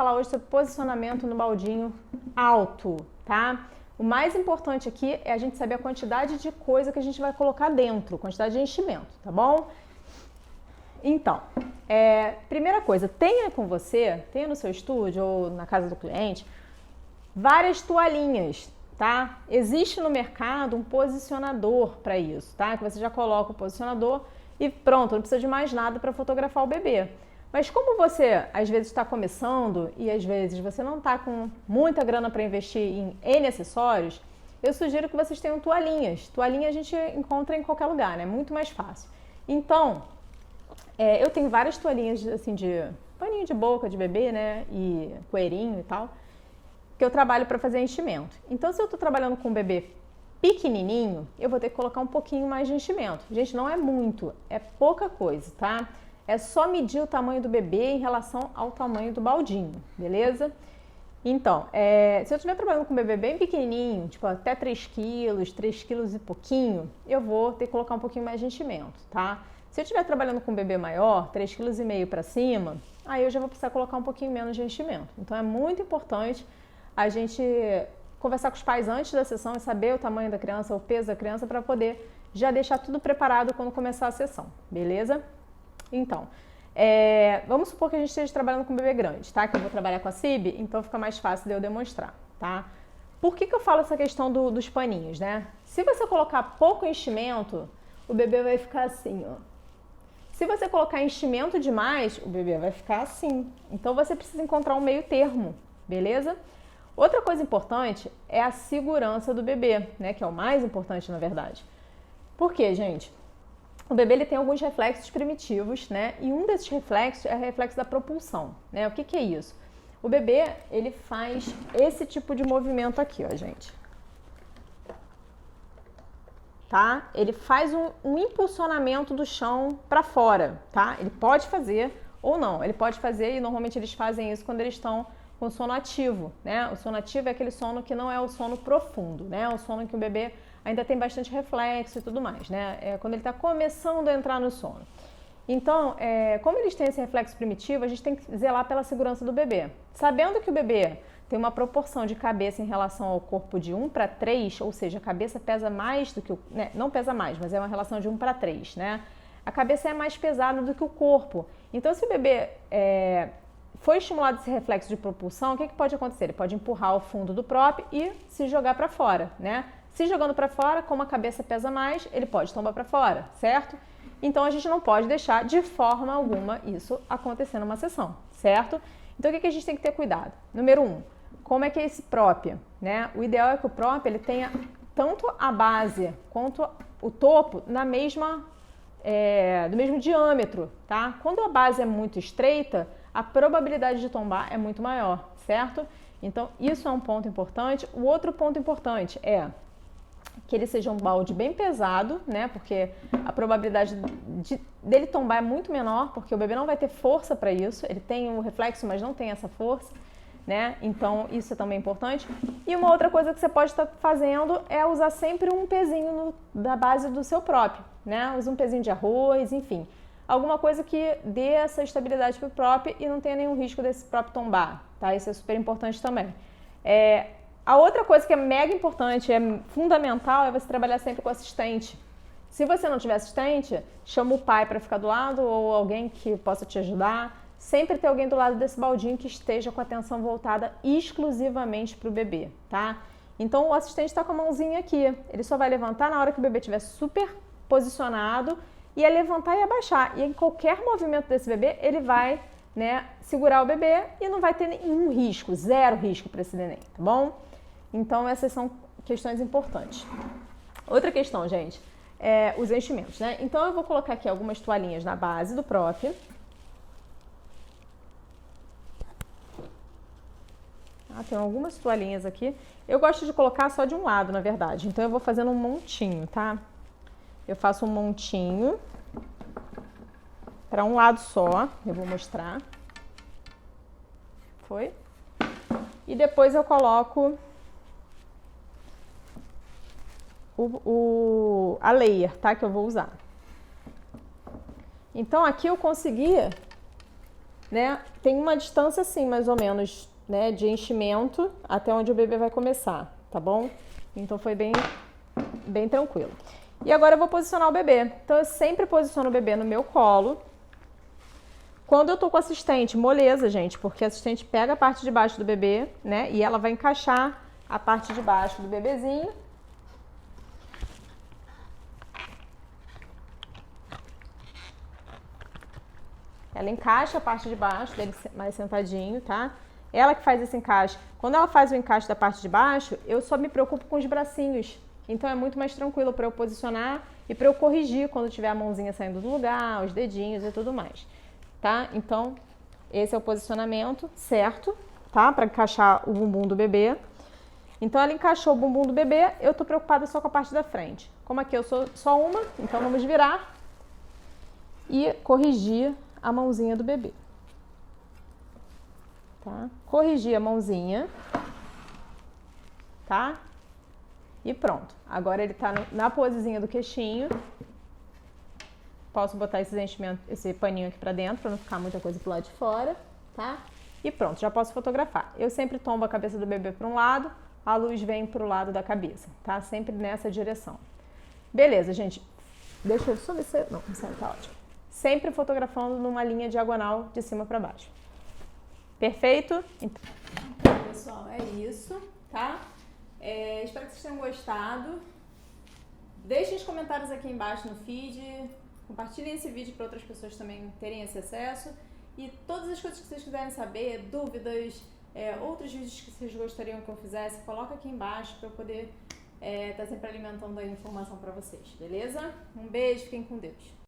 falar hoje sobre posicionamento no baldinho alto, tá? O mais importante aqui é a gente saber a quantidade de coisa que a gente vai colocar dentro, quantidade de enchimento, tá bom? Então, primeira coisa, tenha no seu estúdio ou na casa do cliente, várias toalhinhas, tá? Existe no mercado um posicionador para isso, tá? Que você já coloca o posicionador e pronto, não precisa de mais nada para fotografar o bebê. Mas como você às vezes está começando e às vezes você não está com muita grana para investir em N acessórios, eu sugiro que vocês tenham toalhinhas. Toalhinha a gente encontra em qualquer lugar, né? Muito mais fácil. Então, eu tenho várias toalhinhas assim de paninho de boca de bebê, né? E coeirinho e tal, que eu trabalho para fazer enchimento. Então, se eu estou trabalhando com um bebê pequenininho, eu vou ter que colocar um pouquinho mais de enchimento. Gente, não é muito, é pouca coisa, tá? É só medir o tamanho do bebê em relação ao tamanho do baldinho, beleza? Então, se eu estiver trabalhando com um bebê bem pequenininho, tipo até 3 quilos, 3 quilos e pouquinho, eu vou ter que colocar um pouquinho mais de enchimento, tá? Se eu estiver trabalhando com um bebê maior, 3,5 kg para cima, aí eu já vou precisar colocar um pouquinho menos de enchimento. Então, é muito importante a gente conversar com os pais antes da sessão e saber o tamanho da criança, o peso da criança, para poder já deixar tudo preparado quando começar a sessão, beleza? Então, vamos supor que a gente esteja trabalhando com um bebê grande, tá? Que eu vou trabalhar com a CIB, então fica mais fácil de eu demonstrar, tá? Por que eu falo essa questão dos paninhos, né? Se você colocar pouco enchimento, o bebê vai ficar assim, ó. Se você colocar enchimento demais, o bebê vai ficar assim. Então, você precisa encontrar um meio termo, beleza? Outra coisa importante é a segurança do bebê, né? Que é o mais importante, na verdade. Por quê, gente? O bebê ele tem alguns reflexos primitivos, né? E um desses reflexos é o reflexo da propulsão, né? O que é isso? O bebê, ele faz esse tipo de movimento aqui, ó, gente. Tá? Ele faz um impulsionamento do chão para fora, tá? Ele pode fazer ou não, ele pode fazer e normalmente eles fazem isso quando eles estão com sono ativo, né? O sono ativo é aquele sono que não é o sono profundo, né? O sono em que o bebê ainda tem bastante reflexo e tudo mais, né? É quando ele está começando a entrar no sono. Então, como eles têm esse reflexo primitivo, a gente tem que zelar pela segurança do bebê. Sabendo que o bebê tem uma proporção de cabeça em relação ao corpo de 1:3, ou seja, a cabeça pesa mais do que o... Né? Não pesa mais, mas é uma relação de 1:3, né? A cabeça é mais pesada do que o corpo. Então, se o bebê foi estimulado esse reflexo de propulsão, o que pode acontecer? Ele pode empurrar o fundo do prop e se jogar para fora, né? Se jogando para fora, como a cabeça pesa mais, ele pode tombar para fora, certo? Então, a gente não pode deixar de forma alguma isso acontecer numa sessão, certo? Então, o que a gente tem que ter cuidado? Número 1, como é que é esse prop, né? O ideal é que o prop ele tenha tanto a base quanto o topo na mesma, do mesmo diâmetro, tá? Quando a base é muito estreita, a probabilidade de tombar é muito maior, certo? Então, isso é um ponto importante. O outro ponto importante é que ele seja um balde bem pesado, né? Porque a probabilidade dele tombar é muito menor, porque o bebê não vai ter força para isso. Ele tem o reflexo, mas não tem essa força, né? Então, isso é também importante. E uma outra coisa que você pode estar fazendo é usar sempre um pezinho da base do seu próprio, né? Usa um pezinho de arroz, enfim. Alguma coisa que dê essa estabilidade para o prop e não tenha nenhum risco desse prop tombar, tá? Isso é super importante também. A outra coisa que é mega importante, é fundamental, é você trabalhar sempre com assistente. Se você não tiver assistente, chama o pai para ficar do lado ou alguém que possa te ajudar. Sempre ter alguém do lado desse baldinho que esteja com a atenção voltada exclusivamente para o bebê, tá? Então, o assistente está com a mãozinha aqui. Ele só vai levantar na hora que o bebê estiver super posicionado e é levantar e abaixar. E em qualquer movimento desse bebê, ele vai, né, segurar o bebê e não vai ter nenhum risco, zero risco para esse neném, tá bom? Então, essas são questões importantes. Outra questão, gente, é os enchimentos, né? Então, eu vou colocar aqui algumas toalhinhas na base do prop. Tem algumas toalhinhas aqui. Eu gosto de colocar só de um lado, na verdade. Então, eu vou fazendo um montinho, tá? Eu faço um montinho para um lado só. Eu vou mostrar. Foi? E depois eu coloco a layer, tá? Que eu vou usar. Então, aqui eu consegui né, tem uma distância assim, mais ou menos, né, de enchimento até onde o bebê vai começar, tá bom? Então foi bem tranquilo. E agora eu vou posicionar o bebê. Então eu sempre posiciono o bebê no meu colo. Quando eu tô com assistente, moleza, gente, porque a assistente pega a parte de baixo do bebê, né, e ela vai encaixar a parte de baixo do bebezinho. Ela encaixa a parte de baixo dele mais sentadinho, tá? Ela que faz esse encaixe. Quando ela faz o encaixe da parte de baixo, eu só me preocupo com os bracinhos. Então é muito mais tranquilo para eu posicionar e para eu corrigir quando tiver a mãozinha saindo do lugar, os dedinhos e tudo mais, tá? Então esse é o posicionamento certo, tá? Para encaixar o bumbum do bebê. Então ela encaixou o bumbum do bebê, eu tô preocupada só com a parte da frente. Como aqui eu sou só uma, então vamos virar e corrigir a mãozinha do bebê. Tá? Corrigir a mãozinha, tá? E pronto. Agora ele tá na posezinha do queixinho. Posso botar esse paninho aqui pra dentro, pra não ficar muita coisa pro lado de fora, tá? E pronto, já posso fotografar. Eu sempre tombo a cabeça do bebê para um lado, a luz vem pro lado da cabeça, tá? Sempre nessa direção. Beleza, gente. Deixa eu só ver se... Não, isso tá ótimo. Sempre fotografando numa linha diagonal de cima para baixo. Perfeito? Então, pessoal, é isso, tá? Espero que vocês tenham gostado. Deixem os comentários aqui embaixo no feed. Compartilhem esse vídeo para outras pessoas também terem esse acesso. E todas as coisas que vocês quiserem saber, dúvidas, outros vídeos que vocês gostariam que eu fizesse, coloca aqui embaixo para eu poder estar sempre alimentando a informação para vocês, beleza? Um beijo, fiquem com Deus.